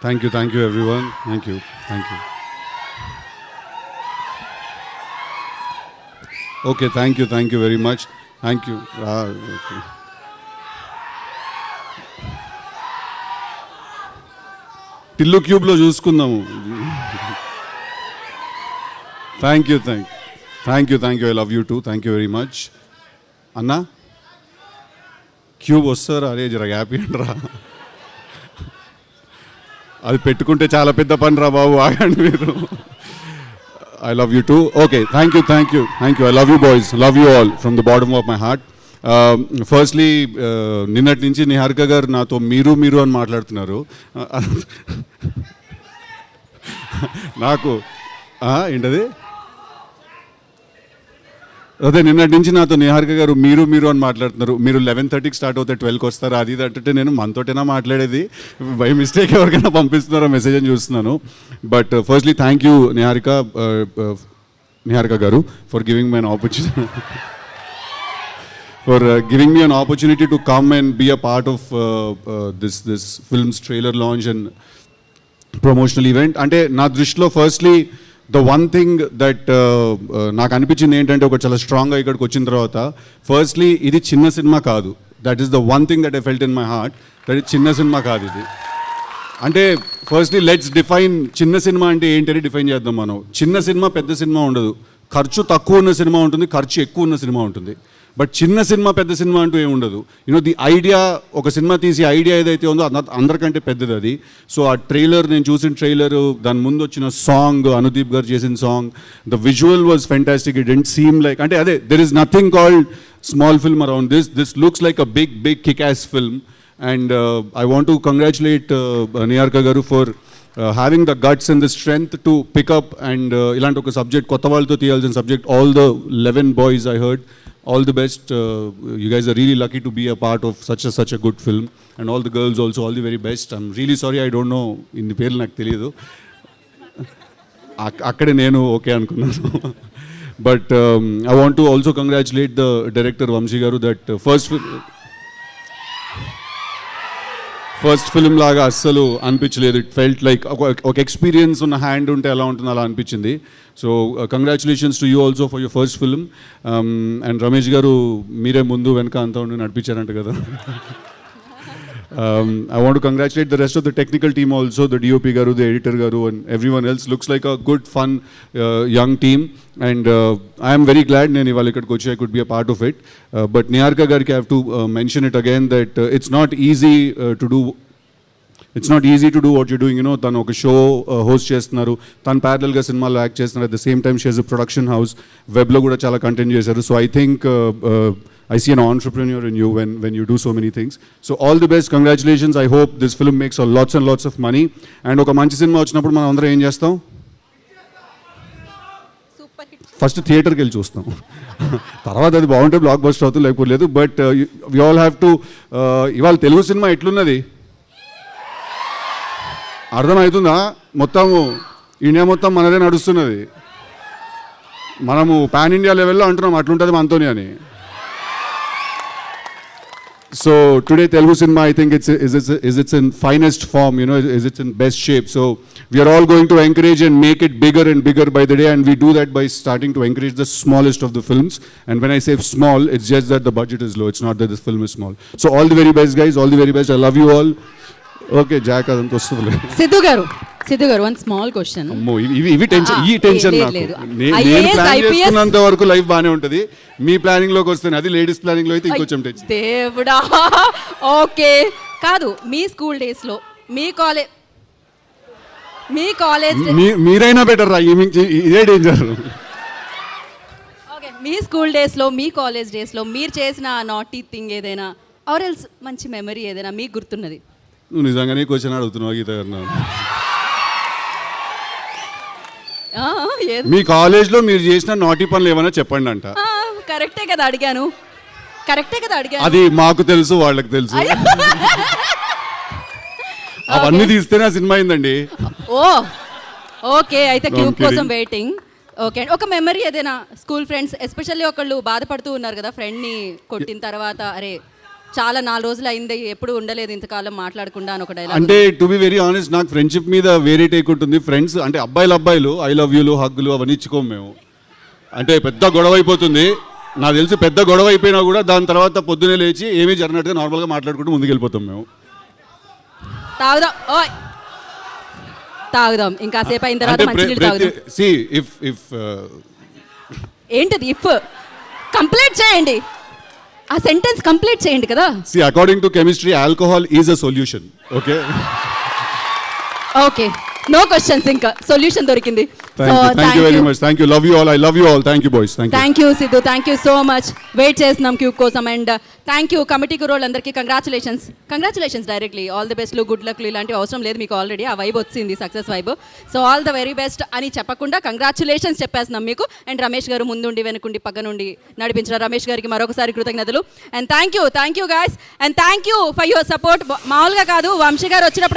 Thank you everyone. Thank you. Okay, thank you very much. Thank you. Okay. Tillu క్యూబ్లో చూసుకుందాము. Thank you I love you too. Thank you very much. అన్నా cube వస్తారా? అరే జర happy అంటరా, అది పెట్టుకుంటే చాలా పెద్ద పని రా బాబు, ఆగండి మీరు. I love you two. Okay, thank you I love you boys, love you all from the bottom of my heart. Firstly నిన్నటి నుంచి నిహారిక గారు నాతో మీరు అని మాట్లాడుతున్నారు. నాకు ఏంటది అదే నిన్నటి నుంచి నాతో నిహారిక గారు మీరు అని మాట్లాడుతున్నారు. మీరు 11:30కి స్టార్ట్ అవుతాయి, 12కి వస్తారు, అది అంటే నేను మనతోటైనా మాట్లాడేది, బై మిస్టేక్ ఎవరికైనా పంపిస్తున్నారో మెసేజ్ అని చూస్తున్నాను. But firstly thank you Niharika గారు for giving me an opportunity to come and be a part of this film's trailer launch and promotional event. అంటే నా దృష్టిలో firstly the one thing that నాకు అనిపించింది ఏంటంటే, ఒక చాలా స్ట్రాంగ్గా ఇక్కడికి వచ్చిన తర్వాత, ఫస్ట్లీ ఇది చిన్న సినిమా కాదు. That is the one thing that I felt in my heart, that ఇది చిన్న సినిమా కాదు ఇది. అంటే ఫస్ట్లీ లెట్స్ డిఫైన్ చిన్న సినిమా అంటే ఏంటని డిఫైన్ చేద్దాం మనం. చిన్న సినిమా పెద్ద సినిమా ఉండదు, ఖర్చు తక్కువ ఉన్న సినిమా ఉంటుంది, ఖర్చు ఎక్కువ ఉన్న సినిమా ఉంటుంది. బట్ చిన్న సినిమా పెద్ద సినిమా అంటూ ఏమి ఉండదు. యూనో ది ఐడియా, ఒక సినిమా తీసి ఐడియా ఏదైతే ఉందో అందరికంటే పెద్దది అది. సో ఆ ట్రైలర్, నేను చూసిన ట్రైలర్, దాని ముందు వచ్చిన సాంగ్, అనుదీప్ గారు చేసిన song, the visual was fantastic. It didn't seem like, అంటే అదే, there is nothing called small film around this looks like a big kick-ass film. And I want to congratulate Niharika గారు for having the guts and the strength to pick up and ఇలాంటి ఒక subject, కొత్త వాళ్ళతో తీయాల్సిన subject. All the 11 boys I heard, all the best. You guys are really lucky to be a part of such a good film, and all the girls also, all the very best. I'm really sorry I don't know ఇన్ని పేర్లు నాకు తెలియదు, అక్కడే నేను okay అనుకున్నాను. But I want to also congratulate the director Vamsi గారు, that first film లాగా అస్సలు అనిపించలేదు. ఇట్ ఫెల్ట్ లైక్ ఒక ఎక్స్పీరియన్స్ ఉన్న హ్యాండ్ ఉంటే ఎలా ఉంటుందో అలా అనిపించింది. So congratulations to you also for your first film. And Ramesh గారు మీరే ముందు వెనక అంతా ఉండి నడిపించారంట కదా. I want to congratulate the rest of the technical team also, the DOP garu, the editor garu, and everyone else. Looks like a good, fun, young team, and I am very glad nenu ivalu ikkadiki vachi I could be a part of it. But Niharika gariki I have to mention it again that it's not easy to do. It's not easy to do what you're doing, you know. Tanu oka show host chestunaru, tanu parallel ga cinema lo act chestunaru, at the same time she has a production house, web lo kuda chala content chesaru. So I think I see an entrepreneur in you when you do so many things. So all the best, congratulations. I hope this film makes lots and lots of money. And oka manchi cinema vachinappudu మనం అందరం ఏం చేస్తాం? First థియేటర్కి వెళ్ళి చూస్తాం, తర్వాత అది బాగుంటే బ్లాక్ బస్టర్ అవుతుంది, లేకపోతే లేదు. But we all have to, ఇవాళ తెలుగు సినిమా ఎట్లున్నది అర్థమవుతుందా? మొత్తము ఇండియా మొత్తం మనదే నడుస్తున్నది. మనము పాన్ ఇండియా లెవెల్లో అంటున్నాం అట్లుంటుంది మనతోని అని. So today Telugu cinema, I think it's in finest form, you know, is it's in best shape. So we are all going to encourage and make it bigger and bigger by the day, and we do that by starting to encourage the smallest of the films. And when I say small, it's just that the budget is low, it's not that this film is small. So all the very best guys, all the very best. I love you all. Okay, Jack adantu ostundle. Siddhu గారు one small question. అమ్మో, ఇవి tension, ఈ tension నాకు. నేను plan చేసుకున్నంత వరకు life బాగానే ఉంటుంది, మీ planning లోకి వస్తే అది లేడీస్ ప్లానింగ్ లో అయితే ఇంకొంచెం టెన్షన్. దేవుడా, ఓకే కాదు. మీ స్కూల్ డేస్ లో, మీ కాలేజ్ మీరైనా బెటర్ రా, ఇదే డేంజర్. ఓకే, మీ స్కూల్ డేస్ లో, మీ కాలేజ్ డేస్ లో మీరు చేసిన నాటీ థింగ్ ఏదైనా, ఆర్ ఎల్స్ మంచి మెమరీ ఏదైనా మీకు గుర్తున్నది? నువ్వు నిజంగానే క్వశ్చన్ అడుగుతున్నావు గీత గారు. మీ కాలేజ్లో మీరు చేసిన నాటి పనులు ఏమైనా చెప్పండి అంట. కరెక్టే కదా అడిగాను. అది మాకు తెలుసు, వాళ్ళకి తెలుసు. అవన్నీ తీస్తేనే ఆ సినిమా అయిందండి. ఓకే, అయితే క్యూబ్ కోసం వెయిటింగ్. ఓకే, ఒక మెమరీ ఏదైనా స్కూల్ ఫ్రెండ్స్ ఎస్పెషల్లీ ఒకళ్ళు బాధపడుతూ ఉన్నారు కదా ఫ్రెండ్ని కొట్టిన తర్వాత, అరే చాలా 4 రోజులు అయింది ఎప్పుడు ఉండలేదు ఇంతకాలం మాట్లాడకుండా అని ఒక డైలాగ్. అంటే టు బి వెరీ ఆనెస్ట్ నాకు ఫ్రెండ్షిప్ మీద వేరే టేక్ ఉంటుంది. ఫ్రెండ్స్ అంటే అబ్బాయిలు ఐ లవ్ యూలు హగ్గులు అవన్నీ ఇచ్చుకోము మేము. అంటే పెద్ద గొడవ అయిపోతుంది, నాకు తెలిసి పెద్ద గొడవ అయిపోయినా కూడా దాని తర్వాత పొద్దునే లేచి ఏమీ జరిగినట్టుగా నార్మల్గా మాట్లాడుకుంటూ ముందుకు వెళ్ళిపోతాం మేము. తాగుదాం ఓయ్ తాగుదాం ఇంకా సేపు అయిన తర్వాత మంచినీళ్ళు తాగుదాం. సి ఇఫ్ ఏంటిది ఇఫ్ కంప్లీట్ చేయండి, ఆ సెంటెన్స్ కంప్లీట్ చేయండి కదా. See according to chemistry alcohol is a solution. Okay okay no questions, ఇంకా సొల్యూషన్ దొరికింది. Thank you very much. Thank you. Love you all. I love you all. Thank you boys. Thank you Siddhu, thank you so much. Wait చేస్తున్నాం cube కోసం. And thank you కమిటీకి role అందరికీ. Congratulations directly. All the బెస్ట్లు, good లక్లు ఇలాంటివి అవసరం లేదు మీకు, already ఆ వైబ్ వచ్చింది, success vibe. So all the very best అని చెప్పకుండా కంగ్రాచులేషన్స్ చెప్పేస్తున్నాం మీకు. అండ్ రమేష్ గారు ముందుండి వెనుకుండి పక్క నుండి నడిపించిన రమేష్ గారికి మరొకసారి కృతజ్ఞతలు. And thank you guys. And thank you for your support. మామూలుగా కాదు, వంశీ గారు వచ్చినప్పుడు